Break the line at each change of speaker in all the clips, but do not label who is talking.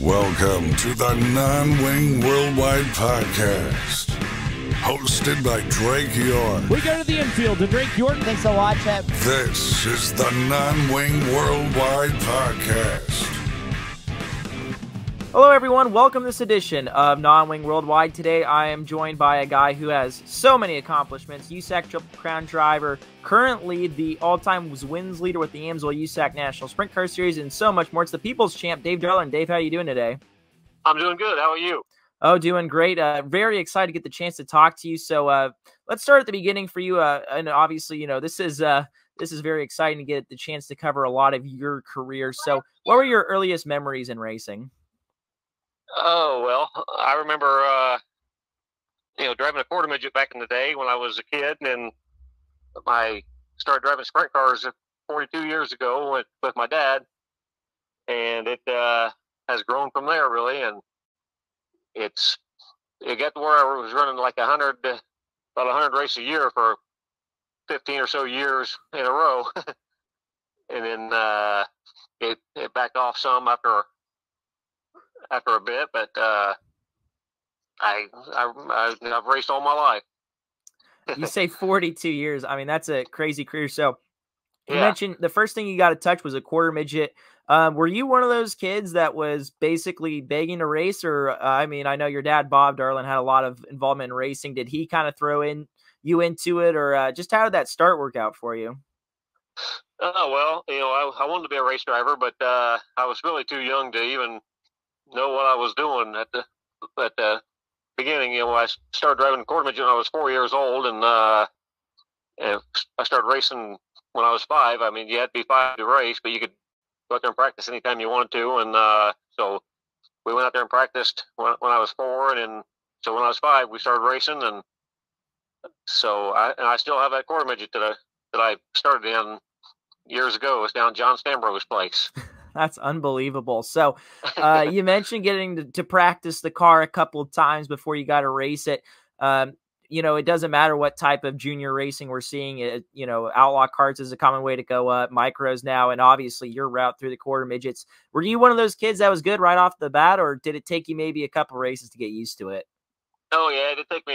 Welcome to the Non-Wing Worldwide Podcast, hosted by Drake York.
We go to the infield to Drake York.
Thanks for watching.
This is the Non-Wing Worldwide Podcast.
Hello, everyone. Welcome to this edition of Non-Wing Worldwide. Today, I am joined by a guy who has so many accomplishments. USAC Triple Crown driver, currently the all-time wins leader with the Amsoil USAC National Sprint Car Series, and so much more. It's the People's Champ, Dave Darland. Dave, how are you doing today?
I'm doing good. How are you?
Oh, doing great. Very excited to get the chance to talk to you. So let's start at the beginning for you. And obviously, you know, this is very exciting to get the chance to cover a lot of your career. So what were your earliest memories in racing?
Oh, well, I remember, driving a quarter midget back in the day when I was a kid, and I started driving sprint cars 42 years ago with my dad, and it has grown from there, really, and it got to where I was running like about 100 races a year for 15 or so years in a row, and then it backed off some after a bit, but I've raced all my life.
You say 42 years. I mean, that's a crazy career. So you mentioned the first thing you got to touch was a quarter midget. Were you one of those kids that was basically begging to race? Or, I mean, I know your dad, Bob Darland, had a lot of involvement in racing. Did he kind of throw you into it? Or just how did that start work out for you?
Oh, well, I wanted to be a race driver, but I was really too young to even know what I was doing at the beginning. I started driving quarter midget when I was 4 years old, and I started racing when I was 5. I mean, you had to be 5 to race, but you could go out there and practice anytime you wanted to. And so we went out there and practiced when I was 4, and then so when I was 5, we started racing, and so I still have that quarter midget that I started in years ago. It's down John Stambro's place.
That's unbelievable. So you mentioned getting to practice the car a couple of times before you got to race it. It doesn't matter what type of junior racing we're seeing. Outlaw karts is a common way to go up, micros now, and obviously your route through the quarter midgets. Were you one of those kids that was good right off the bat, or did it take you maybe a couple races to get used to it?
Oh, yeah, it took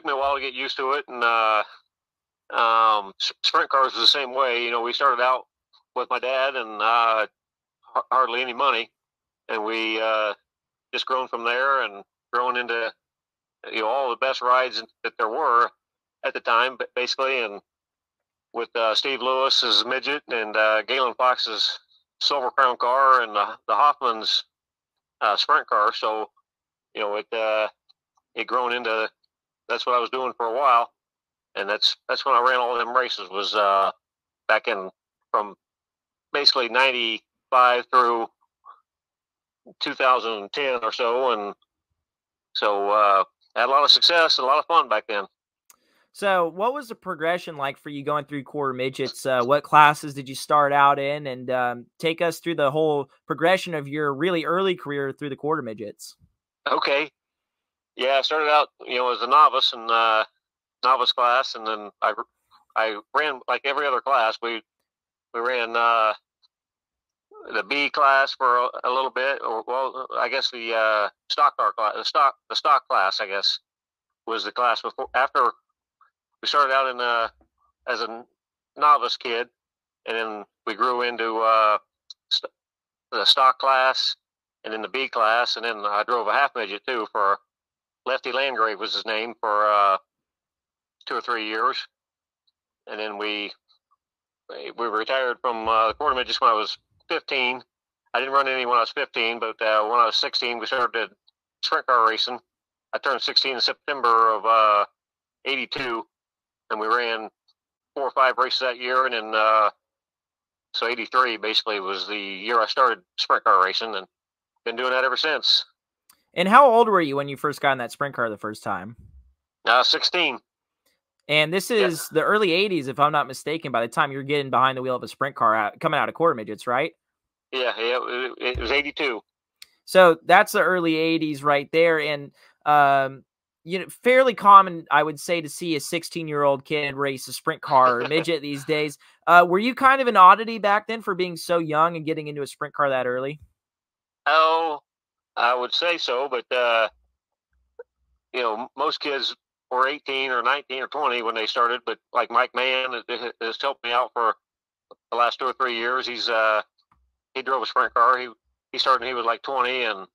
me a while to get used to it. And sprint cars was the same way. We started out with my dad and hardly any money, and we just grown from there and grown into all the best rides that there were at the time, but basically, and with Steve Lewis's midget and Galen Fox's Silver Crown car and the Hoffman's sprint car. So it grown into that's what I was doing for a while, and that's when I ran all them races, was back in from basically 95 through 2010 or so, and so I had a lot of success and a lot of fun back then.
So what was the progression like for you going through quarter midgets? What classes did you start out in? And take us through the whole progression of your really early career through the quarter midgets.
Okay. Yeah, I started out, as a novice in novice class, and then I ran like every other class. We ran the B class for a little bit, I guess the stock car class, the stock class, I guess, was the class before. After we started out as a novice kid, and then we grew into the stock class, and then the B class, and then I drove a half midget too for Lefty Landgrave was his name for 2 or 3 years, and then we retired from the quarter midgets when I was 15. I didn't run any when I was 15, but when I was 16, we started sprint car racing. I turned 16 in September of 82, and we ran 4 or 5 races that year, and then so 83 basically was the year I started sprint car racing, and been doing that ever since.
And how old were you when you first got in that sprint car the first time?
16.
And this is the early 80s, if I'm not mistaken, by the time you're getting behind the wheel of a sprint car coming out of quarter midgets, right?
Yeah, it was 82.
So that's the early 80s right there. And, fairly common, I would say, to see a 16-year-old kid race a sprint car or midget these days. Were you kind of an oddity back then for being so young and getting into a sprint car that early?
Oh, I would say so, but most kids were 18 or 19 or 20 when they started. But like Mike Mann has helped me out for the last 2 or 3 years. He drove a sprint car. He started when he was like 20, and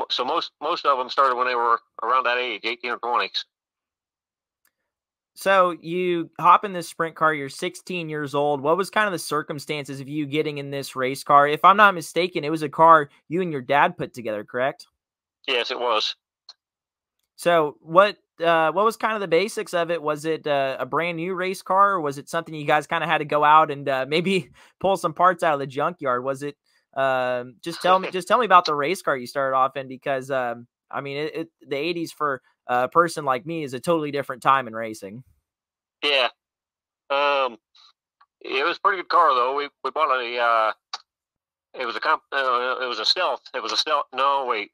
so most of them started when they were around that age, 18 or 20.
So you hop in this sprint car, you're 16 years old. What was kind of the circumstances of you getting in this race car? If I'm not mistaken, it was a car you and your dad put together, correct?
Yes, it was.
So what was kind of the basics of it? Was it a brand new race car, or was it something you guys kind of had to go out and maybe pull some parts out of the junkyard? Was it just tell me about the race car you started off in, because I mean the 80s for a person like me is a totally different time in racing.
Yeah. It was a pretty good car though. We bought it was a stealth. It was a stealth. No, wait.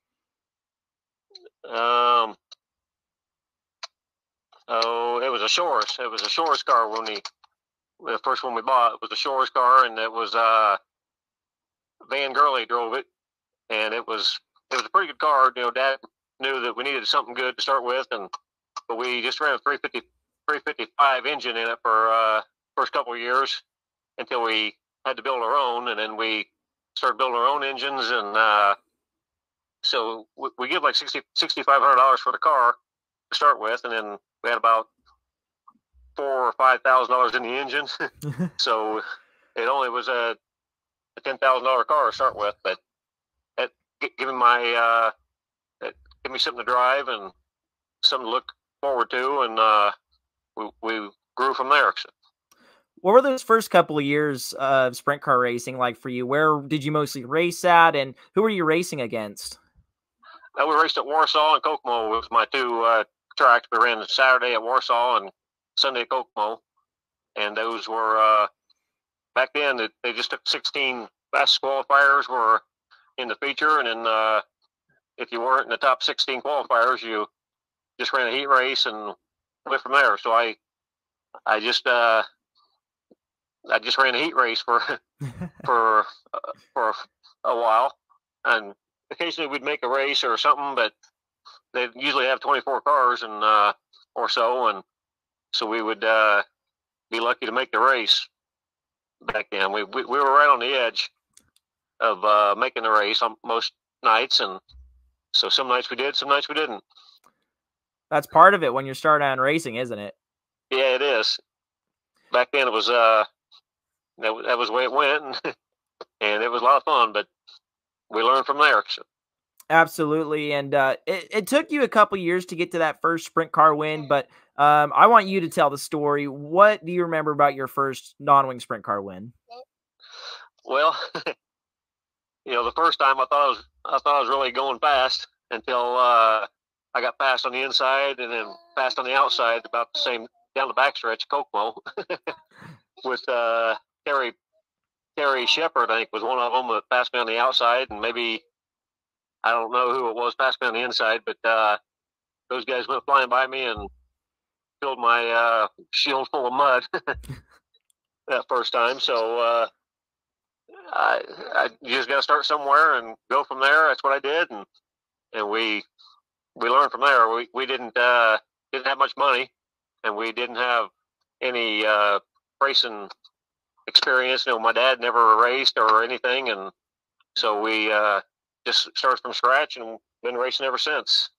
It was a Shores. It was a Shores car the first one we bought. It was a Shores car, and it was Van Gurley drove it, and it was a pretty good car. Dad knew that we needed something good to start with, but we just ran a 355 engine in it for first couple of years until we had to build our own, and then we started building our own engines, and so we give like $6,500 for the car to start with, and then we had about $4,000 or $5,000 in the engine. So it only was a $10,000 car to start with, but it gave me something to drive and something to look forward to, and we grew from there.
What were those first couple of years of sprint car racing like for you? Where did you mostly race at, and who were you racing against?
We raced at Warsaw and Kokomo. It was my two tracks. We ran Saturday at Warsaw and Sunday at Kokomo, and those were back then. They just took 16 fastest qualifiers were in the feature, and then if you weren't in the top 16 qualifiers, you just ran a heat race and went from there. So I just ran a heat race for for a while, and occasionally we'd make a race or something, but they usually have 24 cars and or so, and so we would be lucky to make the race. Back then, we were right on the edge of making the race on most nights, and so some nights we did, some nights we didn't.
That's part of it when you're starting out in racing, isn't it?
Yeah, it is. Back then, it was that was the way it went, and it was a lot of fun, but we learned from there. So.
Absolutely, and it took you a couple years to get to that first sprint car win, but I want you to tell the story. What do you remember about your first non-wing sprint car win?
Well, the first time I thought I was really going fast until I got passed on the inside and then passed on the outside about the same down the backstretch of Kokomo with Terry Shepard, I think, was one of them that passed me on the outside, and maybe I don't know who it was passed me on the inside, but those guys went flying by me and filled my shield full of mud that first time. So I just got to start somewhere and go from there. That's what I did, and we learned from there. We didn't have much money, and we didn't have any racing experience. My dad never raced or anything, and so we just started from scratch and been racing ever since.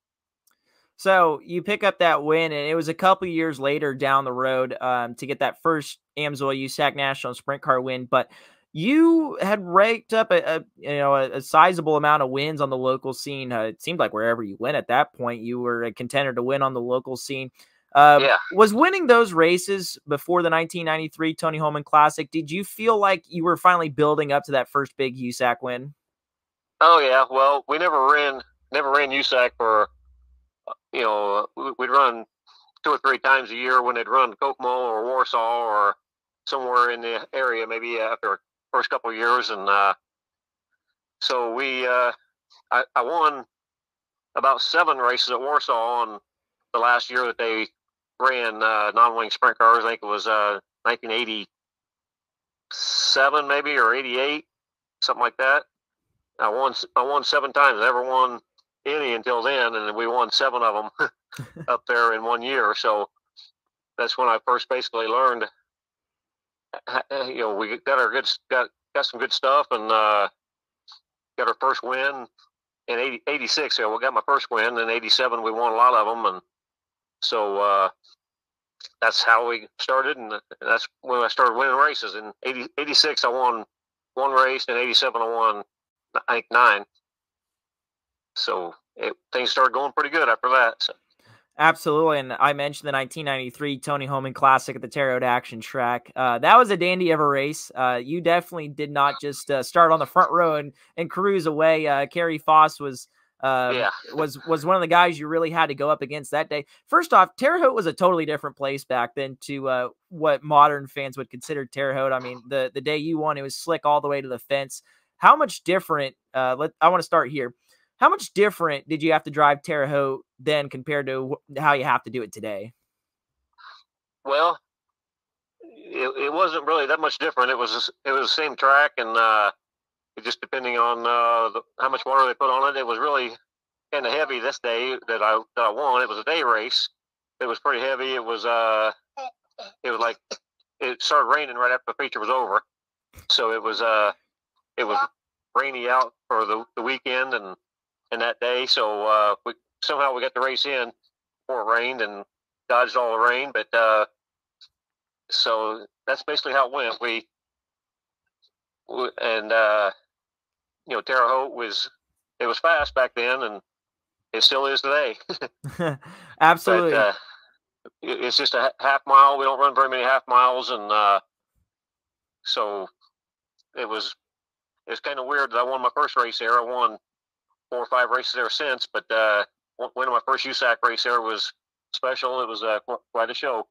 So you pick up that win, and it was a couple years later down the road to get that first AMSOIL USAC National Sprint Car win. But you had raked up a sizable amount of wins on the local scene. It seemed like wherever you went at that point, you were a contender to win on the local scene. Was winning those races before the 1993 Tony Holman Classic, did you feel like you were finally building up to that first big USAC win?
Oh yeah, well, we never ran USAC for, we'd run 2 or 3 times a year when they'd run Kokomo or Warsaw or somewhere in the area, maybe after the first couple of years, and so I won about 7 races at Warsaw on the last year that they ran non-wing sprint cars. I think it was 1987 maybe, or 88, something like that. I won 7 times. I never won any until then, and we won 7 of them up there in 1 year. So that's when I first basically learned. We got some good stuff, and got our first win in 86. So we got my first win. In 87, we won a lot of them, and so that's how we started, and that's when I started winning races. In 86, I won 1 race. In 87, I won, I think, 9. So things started going pretty good after that. So.
Absolutely, and I mentioned the 1993 Tony Holman Classic at the Terre Haute Action Track. That was a dandy of a race. You definitely did not just start on the front row and cruise away. Kerry Foss was one of the guys you really had to go up against that day. First off, Terre Haute was a totally different place back then to what modern fans would consider Terre Haute. I mean, the day you won, it was slick all the way to the fence. How much different? I want to start here. How much different did you have to drive Terre Haute then compared to how you have to do it today?
Well, it wasn't really that much different. It was the same track, and it just depending on how much water they put on it. It was really kind of heavy this day that I won. It was a day race. It was pretty heavy. It was like it started raining right after the feature was over, so it was rainy out for the weekend and that day. So we got the race in before it rained and dodged all the rain. But so that's basically how it went. Terre Haute was fast back then, and it still is today.
Absolutely.
But, it's just a half mile. We don't run very many half miles, and so it's kind of weird that I won my first race there. I won 4 or 5 races there since, but winning my first USAC race there was special. It was quite a show.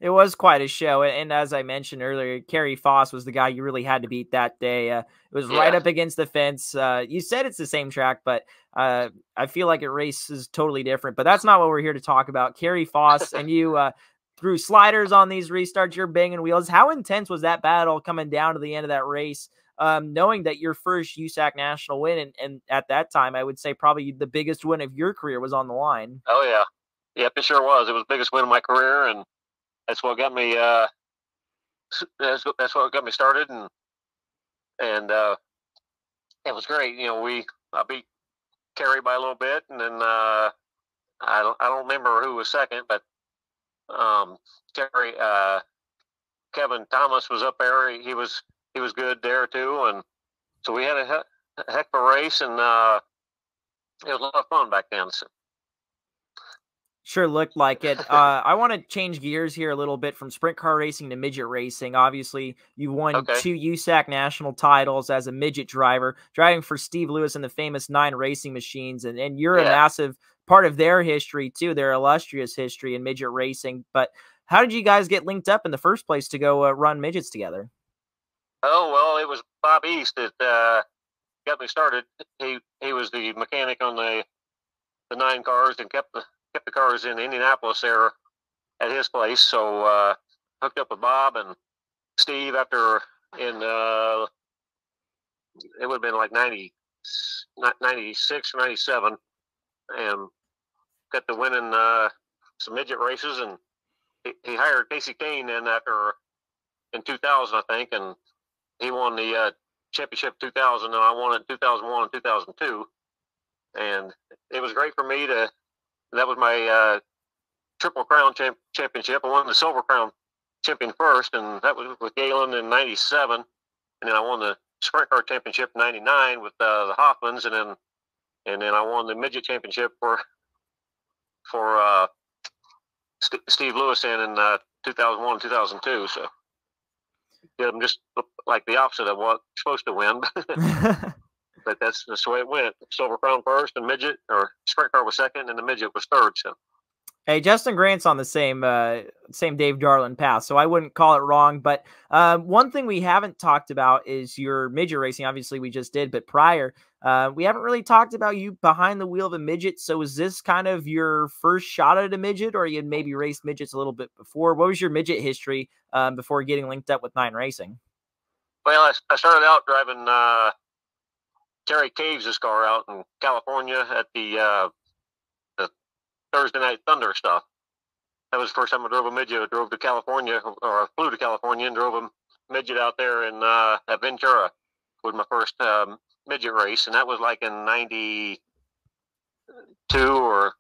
It was quite a show, and as I mentioned earlier, Kerry Foss was the guy you really had to beat that day. It was right up against the fence. You said it's the same track, but I feel like it races totally different. But that's not what we're here to talk about. Kerry Foss and you threw sliders on these restarts. You're banging wheels. How intense was that battle coming down to the end of that race? Knowing that your first USAC national win, and at that time, I would say probably the biggest win of your career was on the line.
Oh yeah, yep, it sure was. It was the biggest win of my career, and that's what got me. That's what got me started, and it was great. I beat Kerry by a little bit, and then I don't remember who was second, but Kerry, Kevin Thomas was up there. He was good there too, and so we had a heck of a race, and it was a lot of fun back then. So.
Sure looked like it. I want to change gears here a little bit from sprint car racing to midget racing. Obviously, you won 2 USAC national titles as a midget driver, driving for Steve Lewis and the famous 9 Racing Machines, and you're a massive part of their history too, their illustrious history in midget racing. But how did you guys get linked up in the first place to go run midgets together?
Oh, well, it was Bob East that got me started. He was the mechanic on the 9 cars and kept the cars in Indianapolis there at his place. So hooked up with Bob and Steve it would have been like 96 or 97, and got to winning some midget races. And he hired Casey Kane in 2000, I think, and he won the championship 2000, and I won it in 2001 and 2002. And it was great for me that was my Triple Crown championship. I won the Silver Crown champion first, and that was with Galen in 97. And then I won the Sprint Car championship in 99 with the Hoffmans, and then I won the midget championship for Steve Lewis in 2001, 2002. So I'm just like the opposite of what you're supposed to win. But that's the way it went. Silver Crown first, and midget or Sprint Car was second, and the midget was third. So,
hey, Justin Grant's on the same Dave Darland path, so I wouldn't call it wrong. But one thing we haven't talked about is your midget racing. Obviously, we just did, but prior, we haven't really talked about you behind the wheel of a midget. So, is this kind of your first shot at a midget, or you had maybe raced midgets a little bit before? What was your midget history before getting linked up with 9 Racing?
Well, I started out driving Terry Caves' car out in California at the Thursday Night Thunder stuff. That was the first time I drove a midget. I drove to California, or I flew to California and drove a midget out there in at Ventura. Was my first midget race, and that was like in '92 or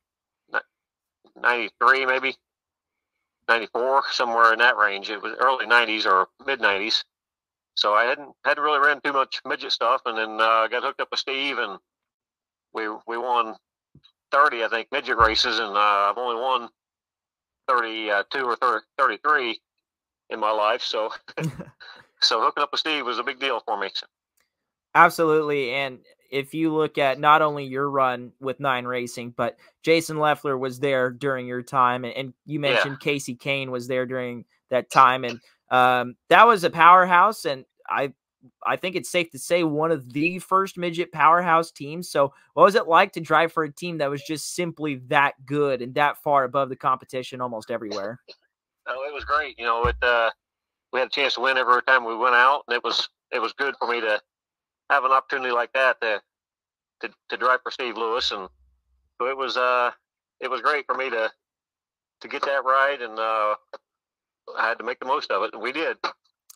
'93, maybe '94, somewhere in that range. It was early '90s or mid '90s. So I hadn't really ran too much midget stuff, and then got hooked up with Steve, and we won 30, I think, midget races, and I've only won 32 or 33 in my life. So so hooking up with Steve was a big deal for me.
Absolutely. And if you look at not only your run with 9 Racing, but Jason Leffler was there during your time, and you mentioned Casey Kane was there during that time, and that was a powerhouse, and I think it's safe to say one of the first midget powerhouse teams. So what was it like to drive for a team that was just simply that good and that far above the competition almost everywhere?
Oh, it was great. You know, we had a chance to win every time we went out, and it was good for me to have an opportunity like that to drive for Steve Lewis, and so it was great for me to get that ride, and I had to make the most of it, and we did.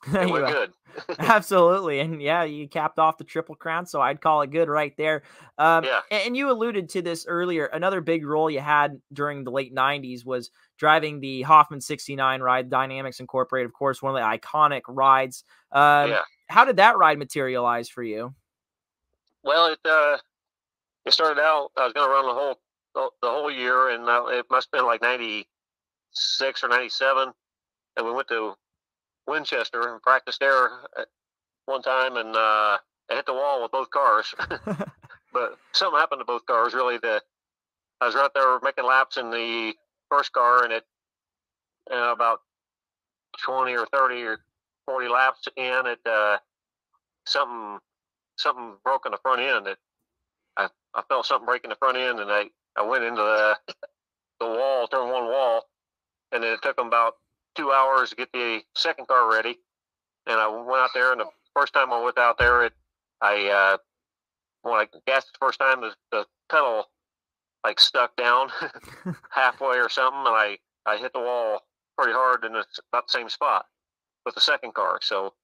It went good.
Absolutely. And yeah, you capped off the Triple Crown, so I'd call it good right there. And you alluded to this earlier. Another big role you had during the late 90s was driving the Hoffman 69 ride, Dynamics Incorporated, of course, one of the iconic rides. How did that ride materialize for you?
Well, it started out, I was going to run the whole year, and it must have been like 96 or 97, and we went to Winchester and practiced there at one time, and I hit the wall with both cars. But something happened to both cars, really. I was right there making laps in the first car, and about 20 or 30 or 40 laps in, something broke in the front end. I felt something break in the front end, and I went into the wall, turn one wall, and then it took them about 2 hours to get the second car ready. And I went out there, and the first time I went out there, when I gassed the first time, the pedal like stuck down halfway or something, and I hit the wall pretty hard in about the same spot with the second car. So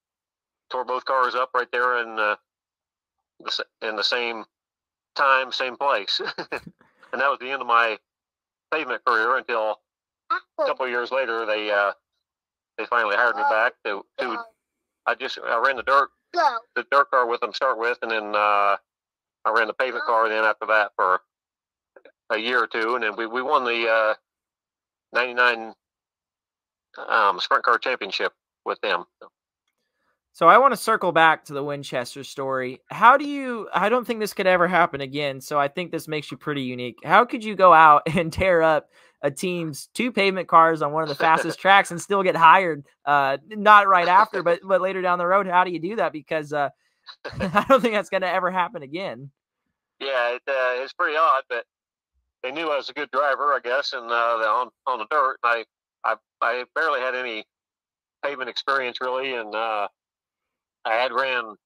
tore both cars up right there in the same time, same place. And that was the end of my pavement career until a couple of years later, they finally hired me back I ran the dirt car with them to start with, and then I ran the pavement car then after that for a year or two, and then we won the 99 sprint car championship with them.
So I want to circle back to the Winchester story. I don't think this could ever happen again, so I think this makes you pretty unique. How could you go out and tear up a team's 2 pavement cars on one of the fastest tracks and still get hired? Not right after, but later down the road. How do you do that? Because I don't think that's going to ever happen again.
Yeah, it's pretty odd, but they knew I was a good driver, I guess, and on the dirt. I barely had any pavement experience really, and I had ran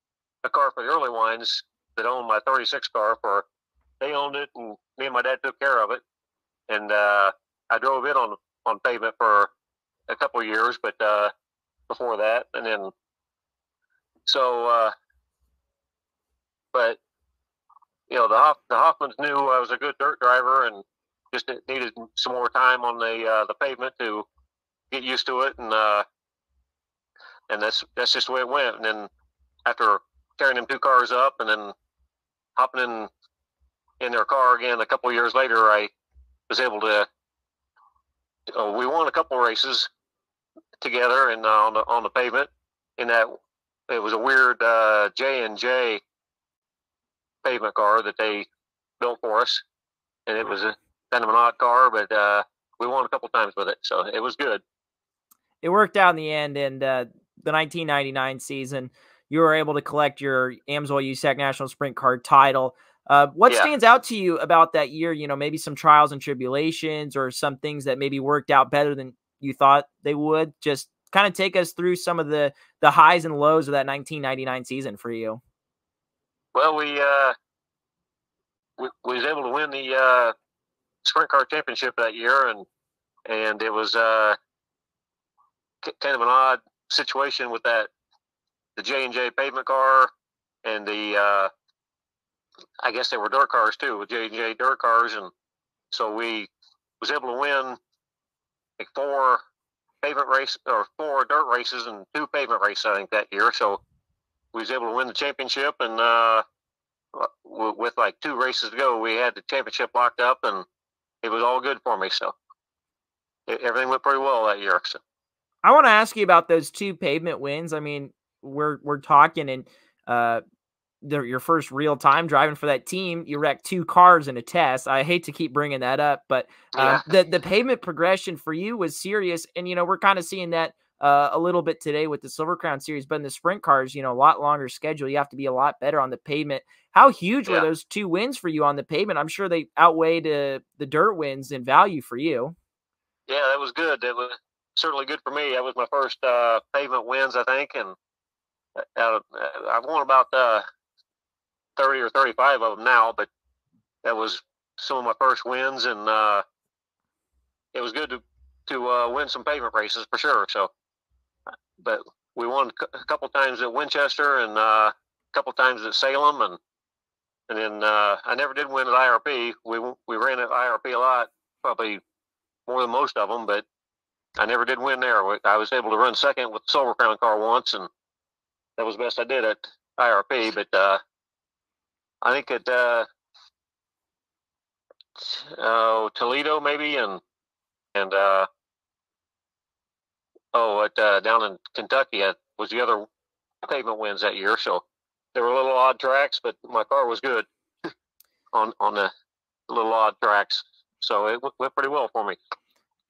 a car for the early wines that owned my 36 car they owned it, and me and my dad took care of it. And I drove it on pavement for a couple of years, but before that, and then but you know, the Hoffmans knew I was a good dirt driver, and just needed some more time on the pavement to get used to it, and that's just the way it went. And then after tearing them 2 cars up, and then hopping in their car again a couple of years later, I was able to. We won a couple of races together, and on the pavement. In that, it was a weird J&J pavement car that they built for us, and it was kind of an odd car, but we won a couple times with it, so it was good.
It worked out in the end, and the 1999 season, you were able to collect your AMSOIL USAC National Sprint Car title. What stands out to you about that year? You know, maybe some trials and tribulations, or some things that maybe worked out better than you thought they would. Just kind of take us through some of the highs and lows of that 1999 season for you.
Well, we was able to win the sprint car championship that year, and it was kind of an odd situation with the J&J pavement car and the I guess they were dirt cars too, with J&J dirt cars, and so we was able to win like 4 dirt races and 2 pavement races, I think, that year. So we was able to win the championship, and with like 2 races to go, we had the championship locked up, and it was all good for me. So everything went pretty well that year. So
I want to ask you about those 2 pavement wins. I mean, we're talking, and your first real time driving for that team, you wrecked 2 cars in a test. I hate to keep bringing that up, but the pavement progression for you was serious. And, we're kind of seeing that a little bit today with the Silver Crown Series, but in the sprint cars, a lot longer schedule. You have to be a lot better on the pavement. How huge were those 2 wins for you on the pavement? I'm sure they outweighed the dirt wins in value for you.
Yeah, that was good. That was certainly good for me. That was my first pavement wins, I think, and I've won about 30 or 35 of them now, but that was some of my first wins, and it was good to win some pavement races for sure. So, but we won a couple times at Winchester and a couple times at Salem, and then I never did win at IRP. We ran at IRP a lot, probably more than most of them, but I never did win there. I was able to run second with the Silver Crown car once, and that was the best I did at IRP. But I think at Toledo maybe, and down in Kentucky was the other pavement wins that year. So they were a little odd tracks, but my car was good on the little odd tracks. So it went pretty well for me.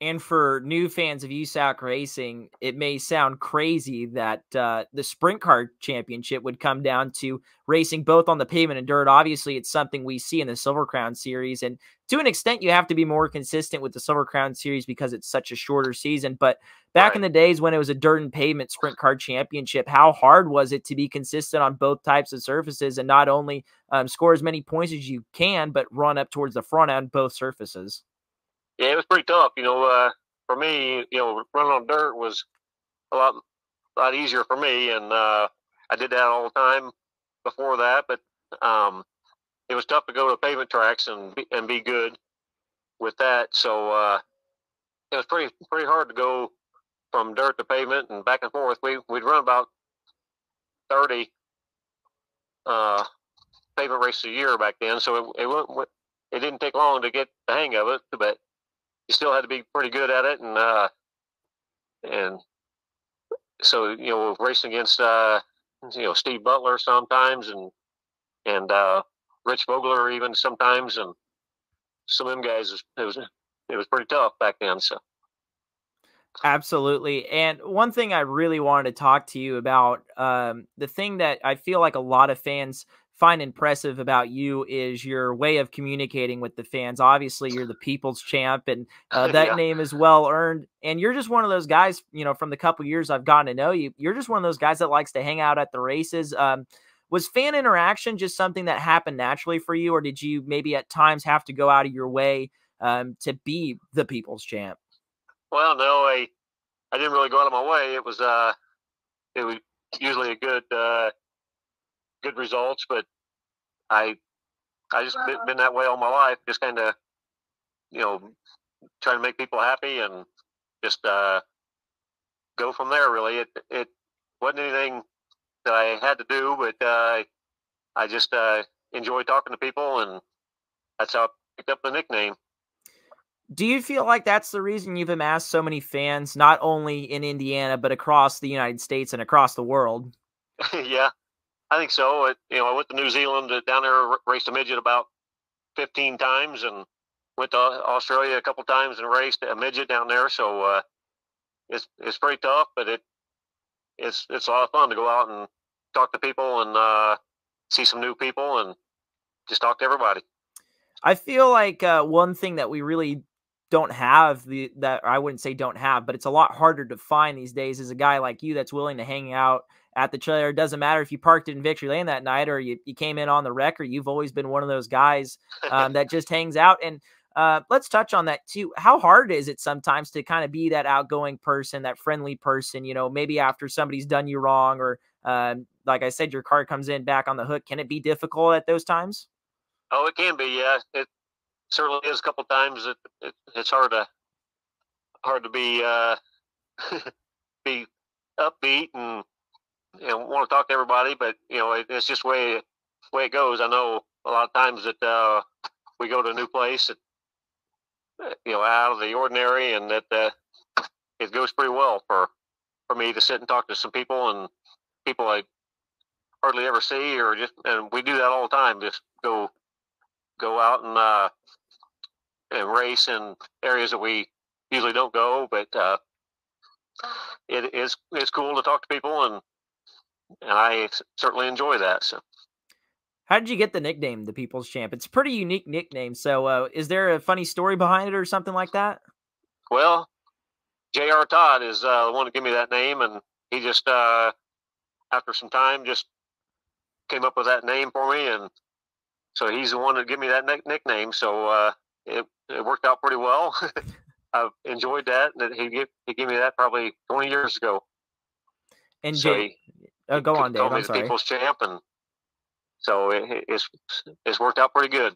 And for new fans of USAC racing, it may sound crazy that the sprint car championship would come down to racing both on the pavement and dirt. Obviously, it's something we see in the Silver Crown Series. And to an extent, you have to be more consistent with the Silver Crown Series because it's such a shorter season. But back in the days when it was a dirt and pavement sprint car championship, how hard was it to be consistent on both types of surfaces and not only score as many points as you can, but run up towards the front on both surfaces?
Yeah, it was pretty tough. For me, running on dirt was a lot easier for me, and I did that all the time before that. But it was tough to go to pavement tracks and be good with that. So it was pretty hard to go from dirt to pavement and back and forth. We'd run about 30 pavement races a year back then, so it didn't take long to get the hang of it, but you still had to be pretty good at it, and so racing against Steve Butler sometimes, and Rich Vogler even sometimes, and some of them guys, it was pretty tough back then. So
absolutely. And one thing I really wanted to talk to you about, the thing that I feel like a lot of fans find impressive about you is your way of communicating with the fans. Obviously, you're the people's champ, and that name is well earned. And you're just one of those guys, from the couple years I've gotten to know you, you're just one of those guys that likes to hang out at the races. Was fan interaction just something that happened naturally for you, or did you maybe at times have to go out of your way to be the people's champ?
Well, no, I didn't really go out of my way. It was usually a good results, but I just been that way all my life. Just kind of, trying to make people happy and just go from there. Really, it wasn't anything that I had to do, but I just enjoy talking to people, and that's how I picked up the nickname.
Do you feel like that's the reason you've amassed so many fans, not only in Indiana, but across the United States and across the world?
Yeah, I think so. I went to New Zealand, down there, raced a midget about 15 times, and went to Australia a couple times and raced a midget down there. So it's pretty tough, but it's a lot of fun to go out and talk to people and see some new people and just talk to everybody.
I feel like one thing that we really don't have, that I wouldn't say don't have, but it's a lot harder to find these days, is a guy like you that's willing to hang out at the trailer. It doesn't matter if you parked it in Victory Lane that night or you came in on the record. You've always been one of those guys that just hangs out. And let's touch on that too. How hard is it sometimes to kind of be that outgoing person, that friendly person, maybe after somebody's done you wrong or like I said, your car comes in back on the hook. Can it be difficult at those times?
Oh, it can be. Yeah, it certainly is. A couple times it's hard to be be upbeat and want to talk to everybody, but it's just the way it goes. I know a lot of times that we go to a new place that out of the ordinary, and that it goes pretty well for me to sit and talk to some people and people I hardly ever see, and we do that all the time. Just go out and race in areas that we usually don't go, but it's cool to talk to people, and I certainly enjoy that. So,
how did you get the nickname, the People's Champ? It's a pretty unique nickname. So, is there a funny story behind it or something like that?
Well, J.R. Todd is the one to give me that name, and he just after some time just came up with that name for me, and so he's the one to give me that nickname. So it worked out pretty well. I've enjoyed that. He gave me that probably 20 years ago.
And
so
go on, Dave.
Called me
I'm
the
sorry.
People's Champ, and so it's worked out pretty good.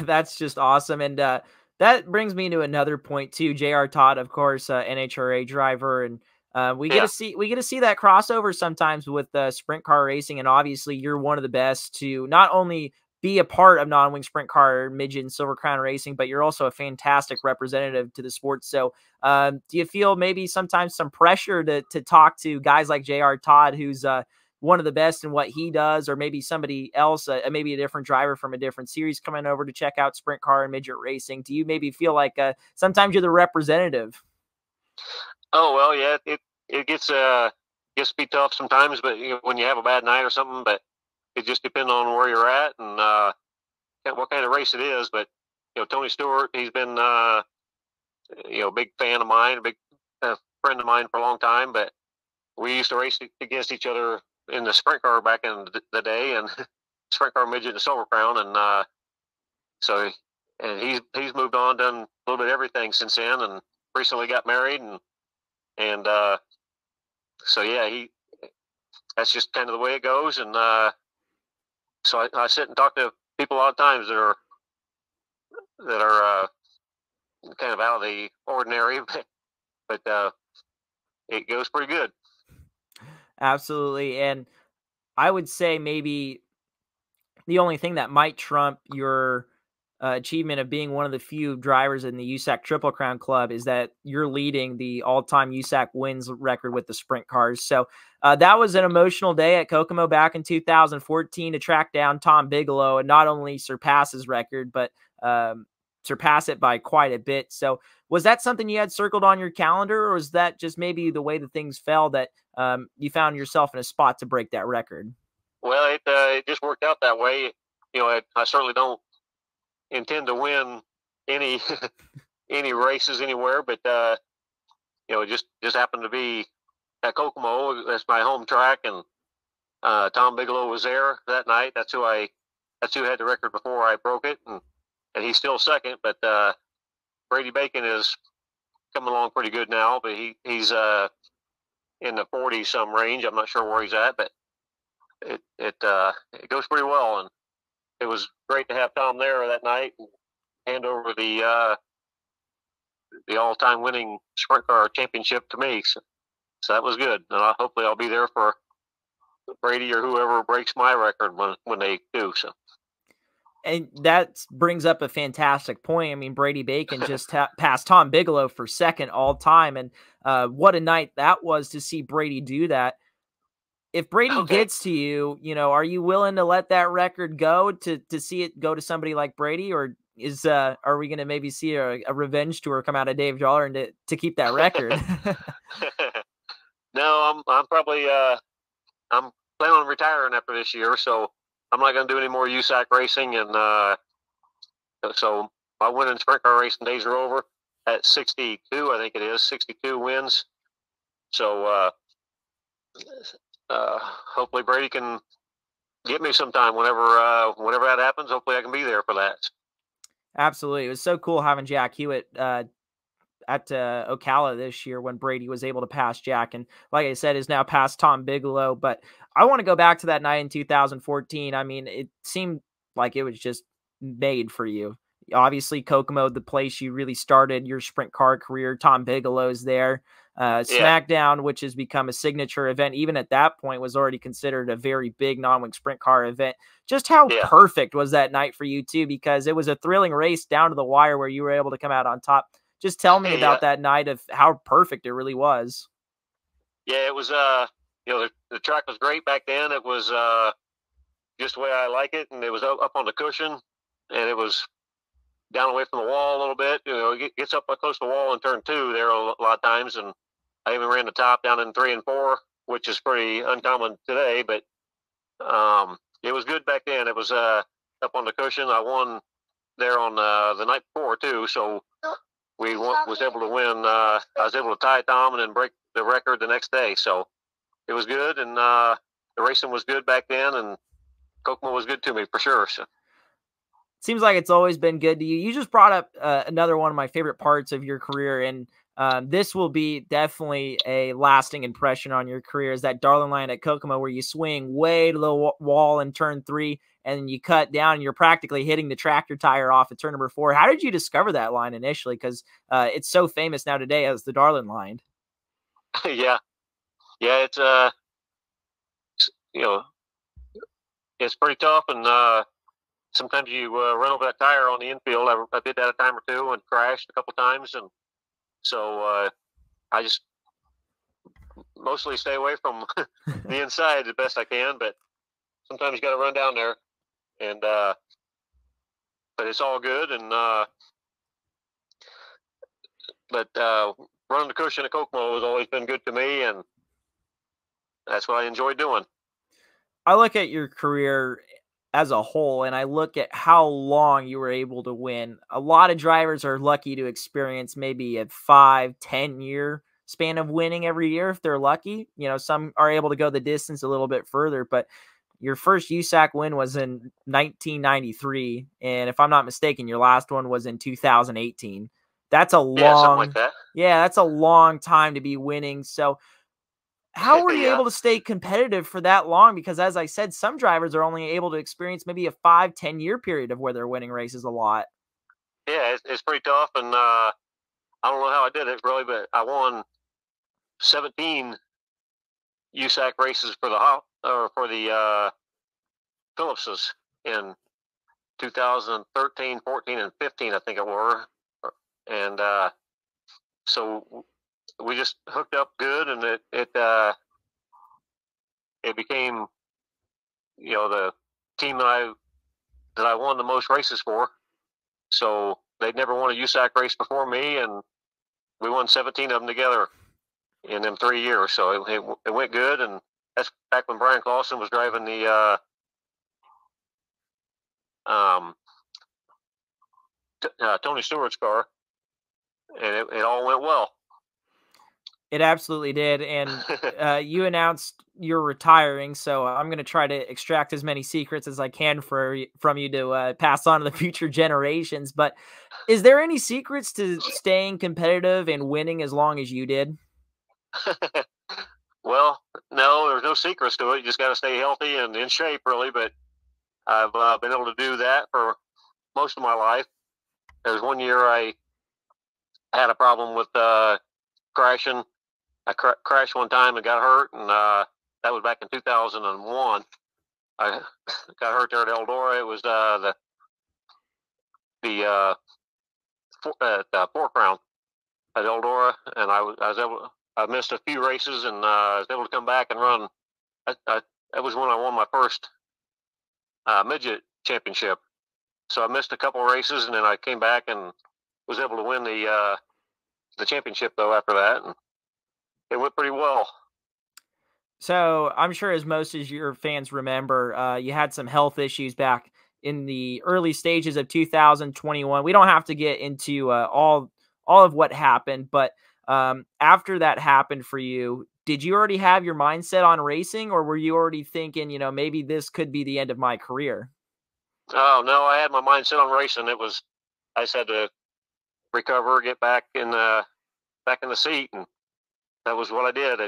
That's just awesome. And that brings me to another point too. J.R. Todd, of course, NHRA driver, and we get to see that crossover sometimes with sprint car racing. And obviously, you're one of the best to not only be a part of non-wing sprint car, midget, and Silver Crown racing, but you're also a fantastic representative to the sport. So, do you feel maybe sometimes some pressure to talk to guys like J.R. Todd, who's one of the best in what he does, or maybe somebody else, maybe a different driver from a different series coming over to check out sprint car and midget racing? Do you maybe feel like sometimes you're the representative?
Oh, well, yeah, it gets to be tough sometimes, but when you have a bad night or something, but it just depends on where you're at and what kind of race it is. But Tony Stewart, he's been a big fan of mine, a big friend of mine for a long time. But we used to race against each other in the sprint car back in the day, and sprint car, midget, and Silver Crown, and so he's moved on, done a little bit of everything since then, and recently got married, and so yeah, that's just kind of the way it goes, and so I sit and talk to people a lot of times that are kind of out of the ordinary, but it goes pretty good.
Absolutely. And I would say maybe the only thing that might trump your achievement of being one of the few drivers in the USAC Triple Crown Club is that you're leading the all-time USAC wins record with the sprint cars. So that was an emotional day at Kokomo back in 2014 to track down Tom Bigelow and not only surpass his record, but surpass it by quite a bit. So was that something you had circled on your calendar, or was that just maybe the way that things fell that you found yourself in a spot to break that record?
Well, it just worked out that way. I certainly don't intend to win any any races anywhere, but it just happened to be at Kokomo. That's my home track, and Tom Bigelow was there that night. That's who had the record before I broke it, and he's still second. But Brady Bacon is coming along pretty good now, but he's in the 40 some range. I'm not sure where he's at, but it goes pretty well, and it was great to have Tom there that night and hand over the all-time winning sprint car championship to me. So that was good, and hopefully I'll be there for Brady or whoever breaks my record when they do. So.
And that brings up a fantastic point. I mean, Brady Bacon just passed Tom Bigelow for second all time. And what a night that was to see Brady do that. If Brady gets to you, are you willing to let that record go to see it go to somebody like Brady? Or are we going to maybe see a revenge tour come out of Dave Darland to keep that record?
No, I'm probably, I'm planning on retiring after this year. So I'm not going to do any more USAC racing, and so my winning sprint car racing days are over at 62. I think it is 62 wins. So hopefully Brady can get me sometime whenever that happens. Hopefully I can be there for that.
Absolutely. It was so cool having Jack Hewitt at Ocala this year when Brady was able to pass Jack. And like I said, is now past Tom Bigelow. But I want to go back to that night in 2014. I mean, it seemed like it was just made for you. Obviously, Kokomo, the place you really started your sprint car career. Tom Bigelow's there. SmackDown, which has become a signature event, even at that point, was already considered a very big non-wing sprint car event. Just how perfect was that night for you, too? Because it was a thrilling race down to the wire where you were able to come out on top. Just tell me about that night of how perfect it really was.
Yeah, it was, the track was great back then. It was just the way I like it, and it was up on the cushion, and it was down away from the wall a little bit. It gets up close to the wall in turn 2 there a lot of times, and I even ran the top down in 3 and 4, which is pretty uncommon today, but it was good back then. It was up on the cushion. I won there on the night before, too, so was able to win. I was able to tie Tom and then break the record the next day, so it was good, and the racing was good back then, and Kokomo was good to me for sure. So.
Seems like it's always been good to you. You just brought up another one of my favorite parts of your career, and this will be definitely a lasting impression on your career, is that Darland line at Kokomo where you swing way to the wall in turn 3 and you cut down and you're practically hitting the tractor tire off at turn number 4. How did you discover that line initially? Because it's so famous now today as the Darland line.
Yeah, it's it's pretty tough, and sometimes you run over that tire on the infield. I did that a time or two and crashed a couple times, and so I just mostly stay away from the inside the best I can. But sometimes you got to run down there, and but it's all good. And but running the cushion at Kokomo has always been good to me, and that's what I enjoy doing.
I look at your career as a whole, and I look at how long you were able to win. A lot of drivers are lucky to experience maybe a 5-10 year span of winning every year if they're lucky. Some are able to go the distance a little bit further, but your first USAC win was in 1993, and if I'm not mistaken, your last one was in 2018. That's a
something like that.
Yeah, that's a long time to be winning. So how were you able to stay competitive for that long? Because as I said, some drivers are only able to experience maybe a 5-10 year period of where they're winning races a lot.
Yeah, it's pretty tough, and I don't know how I did it really, but I won 17 USAC races for the Phillipses in 2013, 14, and 15, I think it were, and so we just hooked up good, and it became the team that I won the most races for. So they'd never won a USAC race before me, and we won 17 of them together in them 3 years. So it went good, and that's back when Brian Clausen was driving the Tony Stewart's car, and it all went well.
It absolutely did, and you announced you're retiring, so I'm going to try to extract as many secrets as I can from you to pass on to the future generations. But is there any secrets to staying competitive and winning as long as you did?
Well, no, there's no secrets to it. You just got to stay healthy and in shape, really. But I've been able to do that for most of my life. There was one year I had a problem with crashing. I crashed one time and got hurt, and that was back in 2001. I got hurt there at Eldora. It was the fourth round at Eldora, and I missed a few races, and I was able to come back and run. That was when I won my first midget championship. So I missed a couple races, and then I came back and was able to win the championship though after that. And it went pretty well.
So I'm sure, as most of your fans remember, you had some health issues back in the early stages of 2021. We don't have to get into all of what happened, but after that happened for you, did you already have your mindset on racing, or were you already thinking, maybe this could be the end of my career?
Oh no, I had my mindset on racing. I just had to recover, get back in the seat, and that was what I did.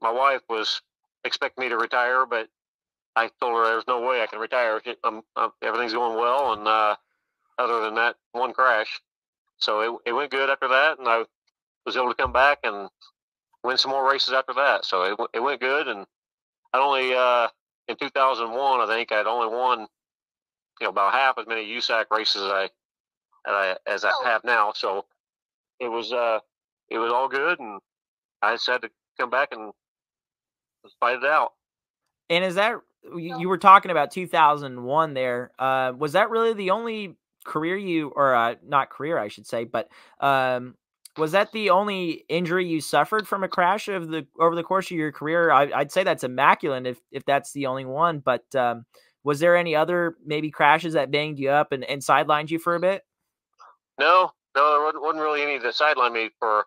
My wife was expecting me to retire, but I told her there's no way I can retire. Everything's going well, and other than that one crash, so it went good after that, and I was able to come back and win some more races after that. So it went good, and I only in 2001, I think I'd only won about half as many USAC races as I have now. So it was all good, and I just had to come back and fight it out.
And is that, you were talking about 2001 there? Was that really the only career not career, I should say, but was that the only injury you suffered from a crash over the course of your career? I'd say that's immaculate if that's the only one. But was there any other maybe crashes that banged you up and sidelined you for a bit?
No, there wasn't really any that sidelined me for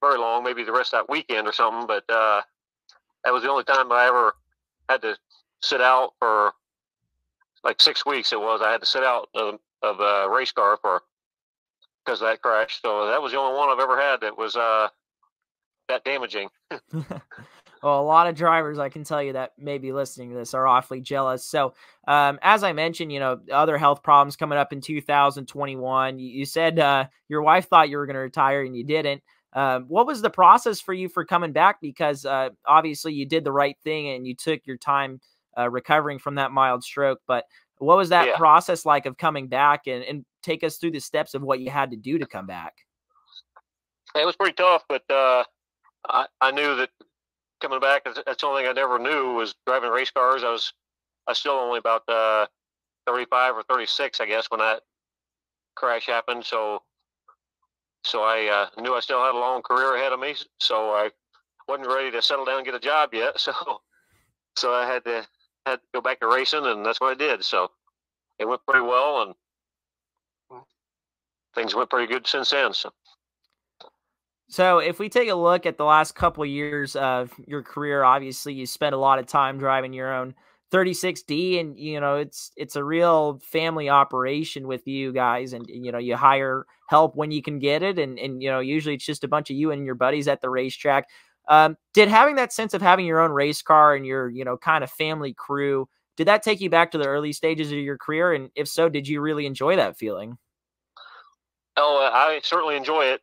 very long. Maybe the rest of that weekend or something. But that was the only time I ever had to sit out for like 6 weeks. I had to sit out of a race car because of that crash. So that was the only one I've ever had that was that damaging.
Well, a lot of drivers, I can tell you, that may be listening to this are awfully jealous. So, as I mentioned, other health problems coming up in 2021. You said your wife thought you were going to retire and you didn't. What was the process for you for coming back? Because obviously you did the right thing and you took your time recovering from that mild stroke. But what was that process like of coming back, and take us through the steps of what you had to do to come back?
It was pretty tough, but I knew that coming back, that's the only thing I never knew was driving race cars. I was still only about 35 or 36, I guess, when that crash happened. So I knew I still had a long career ahead of me. So I wasn't ready to settle down and get a job yet. So I had to go back to racing, and that's what I did. So it went pretty well, and things went pretty good since then.
So if we take a look at the last couple of years of your career, obviously you spent a lot of time driving your own 36D, and it's a real family operation with you guys, and you hire help when you can get it, and usually it's just a bunch of you and your buddies at the racetrack. Did having that sense of having your own race car and your kind of family crew, did that take you back to the early stages of your career? And if so, did you really enjoy that feeling?
Oh, I certainly enjoy it.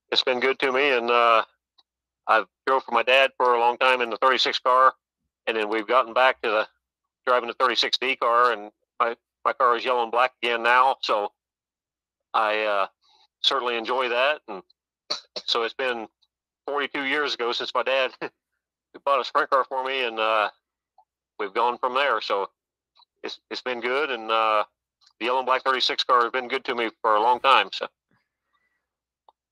It's been good to me, and I've drove for my dad for a long time in the 36 car, and then we've gotten back to driving the 36D car, and my car is yellow and black again now, so I certainly enjoy that. And so it's been 42 years ago since my dad bought a sprint car for me, and we've gone from there. So it's been good, and the yellow and black 36 car has been good to me for a long time.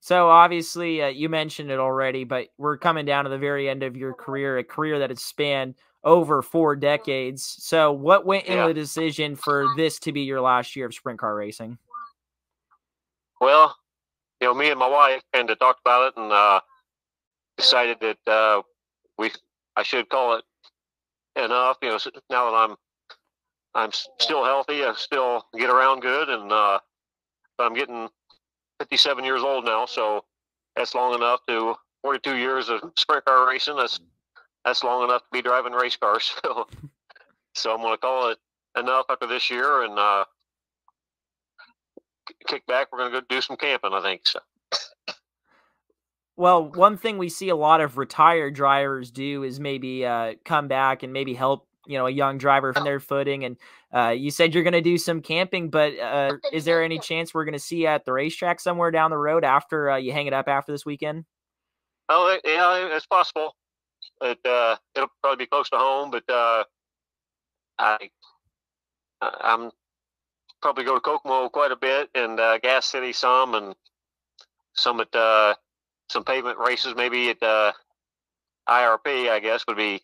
So obviously, you mentioned it already, but we're coming down to the very end of your career, a career that has spanned over 4 decades. So what went into the decision for this to be your last year of sprint car racing?
Well, me and my wife kind of talked about it, and decided that I should call it enough. Now that I'm still healthy, I still get around good, and but I'm getting 57 years old now, so that's long enough 42 years of sprint car racing. That's long enough to be driving race cars. So I'm going to call it enough after this year, and kick back. We're going to go do some camping, I think. So.
Well, one thing we see a lot of retired drivers do is maybe come back and maybe help a young driver find their footing. And you said you're going to do some camping, but is there any chance we're going to see you at the racetrack somewhere down the road after you hang it up after this weekend?
Oh, yeah, it's possible. It'll probably be close to home, but I'm probably go to Kokomo quite a bit, and Gas City some, and some at some pavement races, maybe at IRP, I guess, would be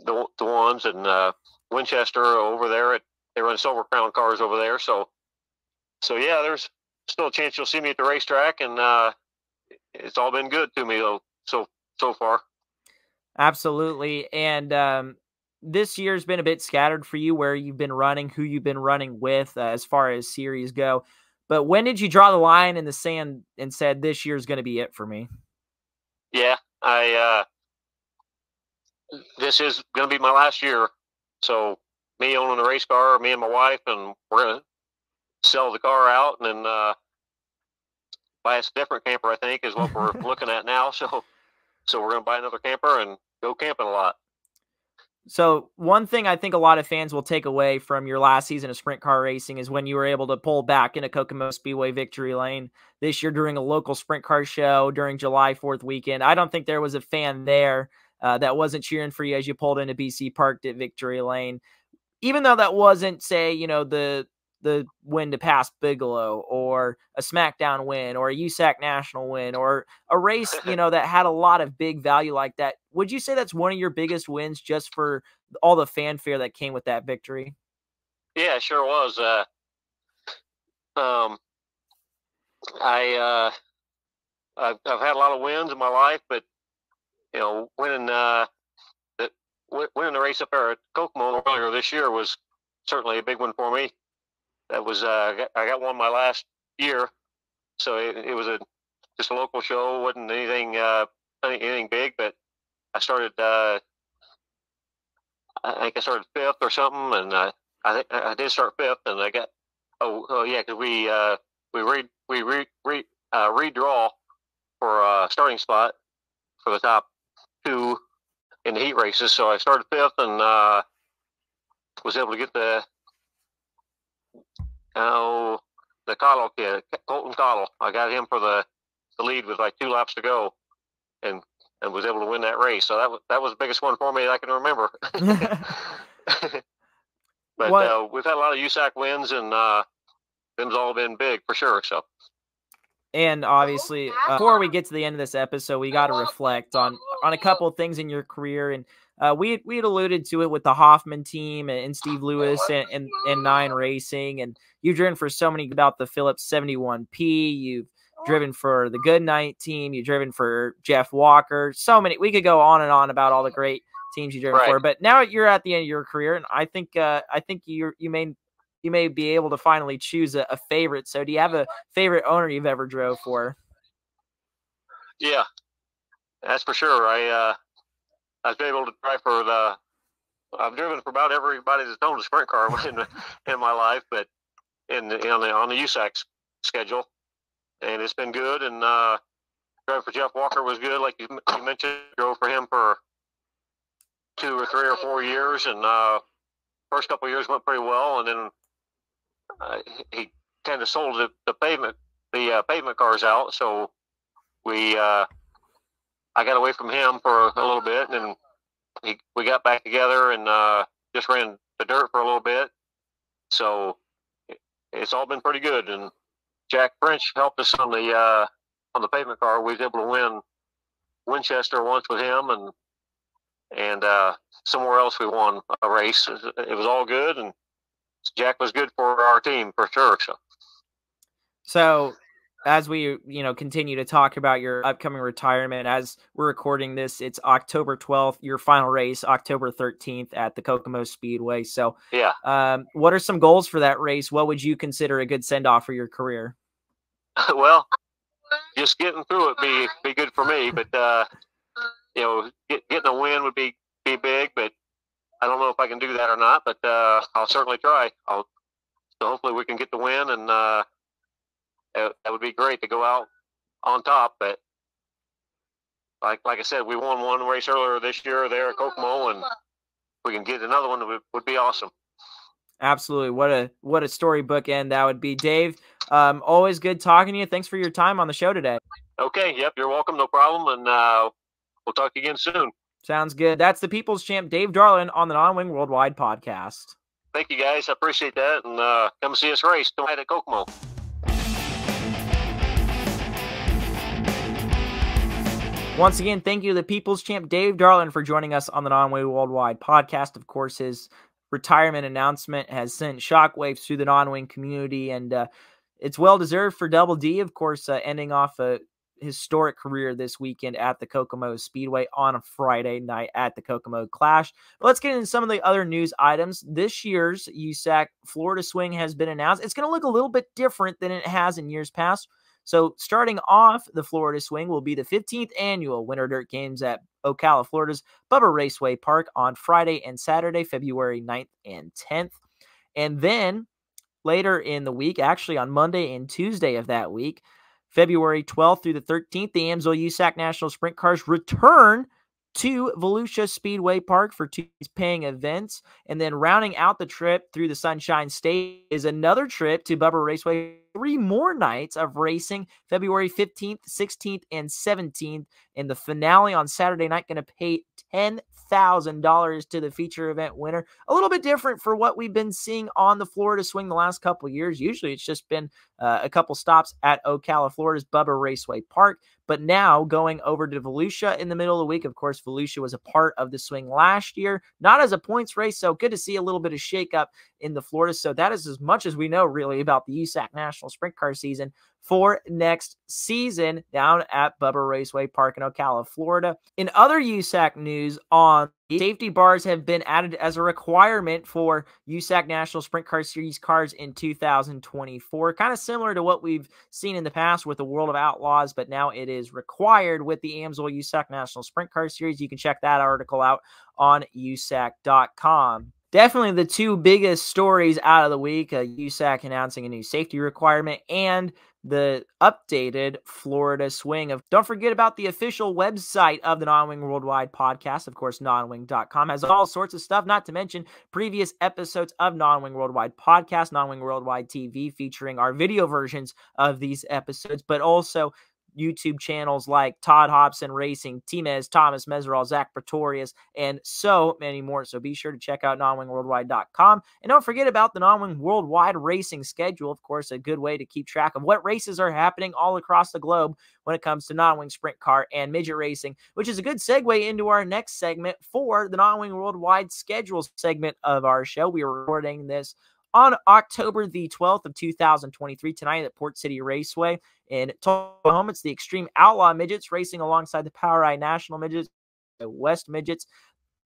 the ones, and Winchester over there. They run Silver Crown cars over there. So yeah, there's still a chance you'll see me at the racetrack, and it's all been good to me though so so far.
Absolutely. And this year's been a bit scattered for you, where you've been running, who you've been running with, as far as series go. But when did you draw the line in the sand and said, this year's going to be it for me?
Yeah, this is going to be my last year. So me owning a race car, me and my wife, and we're going to sell the car out and then buy us a different camper, I think, is what we're looking at now. So we're going to buy another camper and go camping a lot.
So one thing I think a lot of fans will take away from your last season of sprint car racing is when you were able to pull back into Kokomo Speedway Victory Lane this year during a local sprint car show during July 4th weekend. I don't think there was a fan there that wasn't cheering for you as you pulled into BC Parked at Victory Lane, even though that wasn't, say, the win to pass Bigelow or a SmackDown win or a USAC national win or a race, that had a lot of big value like that. Would you say that's one of your biggest wins just for all the fanfare that came with that victory?
Yeah, it sure was. I've had a lot of wins in my life, but winning the race up there at Kokomo earlier this year was certainly a big one for me. That was I got one my last year, so it was just a local show. Wasn't anything big, but I started. I think I started 5th or something, and I think I did start 5th, and I got because we redraw for a starting spot for the top 2 in the heat races. So I started 5th and was able to get the Cottle kid, Colton Cottle. I got him for the lead with like 2 laps to go, and was able to win that race. So that was the biggest one for me that I can remember. But we've had a lot of USAC wins, and them's all been big for sure. So.
And obviously, before we get to the end of this episode, we got to reflect on a couple of things in your career. And we had alluded to it with the Hoffman team and Steve Lewis and 9 Racing. And you've driven for so many, about the Phillips 71P. You've driven for the Goodnight team. You've driven for Jeff Walker. So many. We could go on and on about all the great teams you've driven for. But now you're at the end of your career, and I think you may be able to finally choose a favorite. So do you have a favorite owner you've ever drove for?
Yeah, that's for sure. I've been able to drive I've driven for about everybody that's owned a sprint car in my life, but on the USAC schedule, and it's been good. And driving for Jeff Walker was good. Like you mentioned, drove for him for 2 or 3 or 4 years, and first couple of years went pretty well, and then he kind of sold the pavement cars out, so I got away from him for a little bit, and then we got back together and just ran the dirt for a little bit. So it's all been pretty good. And Jack French helped us on the pavement car. We was able to win Winchester once with him, and somewhere else we won a race. It was all good, and Jack was good for our team for sure.
So as we, continue to talk about your upcoming retirement, as we're recording this, it's October 12th, your final race, October 13th at the Kokomo Speedway. So
yeah.
What are some goals for that race? What would you consider a good send-off for your career?
Well, just getting through it be good for me, but getting a win would be big, but I don't know if I can do that or not, but I'll certainly try. So hopefully we can get the win, and that would be great to go out on top. But like I said, we won one race earlier this year there at Kokomo, and if we can get another one, it would be awesome.
Absolutely. What a storybook end that would be. Dave, always good talking to you. Thanks for your time on the show today.
Okay. Yep. You're welcome. No problem. And we'll talk to you again soon.
Sounds good. That's the People's Champ, Dave Darland, on the Non-Wing Worldwide podcast.
Thank you, guys. I appreciate that. And come see us race tonight at Kokomo.
Once again, thank you to the People's Champ, Dave Darland, for joining us on the Non-Wing Worldwide podcast. Of course, his retirement announcement has sent shockwaves through the non-wing community, and it's well-deserved for Double D, of course, ending off a historic career this weekend at the Kokomo Speedway on a Friday night at the Kokomo Clash. But let's get into some of the other news items. This year's USAC Florida Swing has been announced. It's going to look a little bit different than it has in years past. So starting off, the Florida Swing will be the 15th annual Winter Dirt Games at Ocala, Florida's Bubba Raceway Park on Friday and Saturday, February 9th and 10th. And then later in the week, actually on Monday and Tuesday of that week, February 12th through the 13th, the Amsoil USAC National Sprint Cars return to Volusia Speedway Park for two paying events. And then rounding out the trip through the Sunshine State is another trip to Bubba Raceway. 3 more nights of racing, February 15th, 16th, and 17th. And the finale on Saturday night going to pay $10,000 to the feature event winner. A little bit different for what we've been seeing on the Florida Swing the last couple of years. Usually it's just been a couple stops at Ocala, Florida's Bubba Raceway Park. But now going over to Volusia in the middle of the week. Of course, Volusia was a part of the Swing last year, not as a points race. So good to see a little bit of shakeup in the Florida. So that is as much as we know really about the USAC National Sprint Car season for next season down at Bubba Raceway Park in Ocala, Florida. In other USAC news, on safety bars have been added as a requirement for USAC National Sprint Car Series cars in 2024. Kind of similar to what we've seen in the past with the World of Outlaws, but now it is required with the Amsoil USAC National Sprint Car Series. You can check that article out on USAC.com. Definitely the two biggest stories out of the week, USAC announcing a new safety requirement and the updated Florida Swing. Don't forget about the official website of the Non-Wing Worldwide podcast. Of course, nonwing.com has all sorts of stuff, not to mention previous episodes of Non-Wing Worldwide podcast, Non-Wing Worldwide TV, featuring our video versions of these episodes, but also YouTube channels like Todd Hobson Racing, Timez, Thomas Meseral, Zach Pretorius, and so many more. So be sure to check out nonwingworldwide.com. And don't forget about the Non-Wing Worldwide racing schedule. Of course, a good way to keep track of what races are happening all across the globe when it comes to non-wing sprint car and midget racing, which is a good segue into our next segment for the Non-Wing Worldwide schedule segment of our show. We are recording this on October the 12th of 2023, tonight at Port City Raceway in Oklahoma. It's the Extreme Outlaw Midgets racing alongside the Power Eye National Midgets, the West Midgets.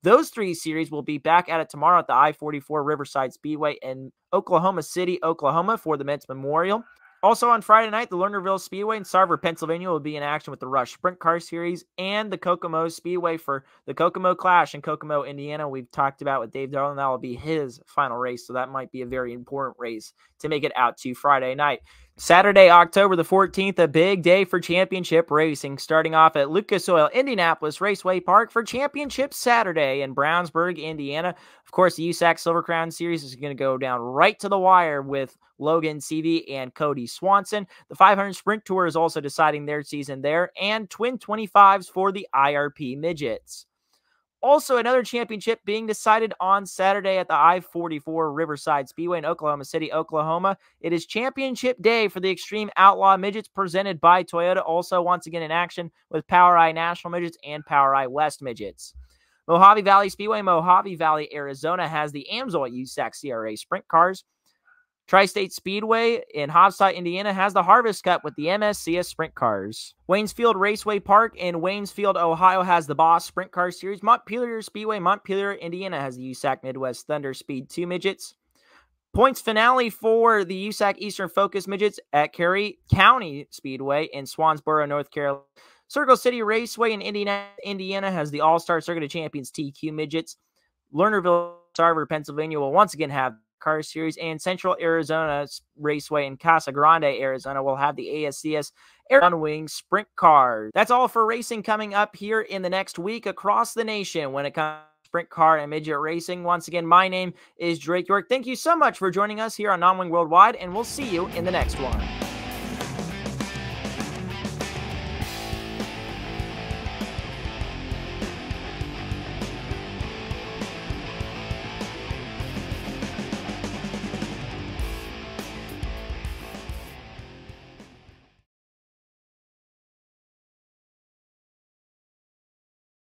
Those 3 series will be back at it tomorrow at the I-44 Riverside Speedway in Oklahoma City, Oklahoma for the Mets Memorial. Also on Friday night, the Lernerville Speedway in Sarver, Pennsylvania will be in action with the Rush Sprint Car Series and the Kokomo Speedway for the Kokomo Clash in Kokomo, Indiana. We've talked about with Dave Darland. That will be his final race, so that might be a very important race to make it out to Friday night. Saturday, October the 14th, a big day for championship racing, starting off at Lucas Oil Indianapolis Raceway Park for Championship Saturday in Brownsburg, Indiana. Of course, the USAC Silver Crown Series is going to go down right to the wire with Logan Seavey and Cody Swanson. The 500 Sprint Tour is also deciding their season there, and Twin 25s for the IRP Midgets. Also, another championship being decided on Saturday at the I-44 Riverside Speedway in Oklahoma City, Oklahoma. It is championship day for the Extreme Outlaw Midgets presented by Toyota. Also, once again in action with Power Eye National Midgets and Power Eye West Midgets. Mojave Valley Speedway, Mojave Valley, Arizona has the Amsoil USAC CRA Sprint Cars. Tri-State Speedway in Hobbs-Side, Indiana has the Harvest Cup with the MSCS Sprint Cars. Waynesfield Raceway Park in Waynesfield, Ohio has the Boss Sprint Car Series. Montpelier Speedway, Montpelier, Indiana has the USAC Midwest Thunder Speed 2 Midgets. Points finale for the USAC Eastern Focus Midgets at Cary County Speedway in Swansboro, North Carolina. Circle City Raceway in Indiana has the All-Star Circuit of Champions TQ Midgets. Lernerville, Sarver, Pennsylvania will once again have Car Series, and Central Arizona Raceway in Casa Grande, Arizona will have the ASCS Air-on-Wing Sprint Car. That's all for racing coming up here in the next week across the nation when it comes to sprint car and midget racing. Once again, my name is Drake York. Thank you so much for joining us here on Non-Wing Worldwide, and we'll see you in the next one.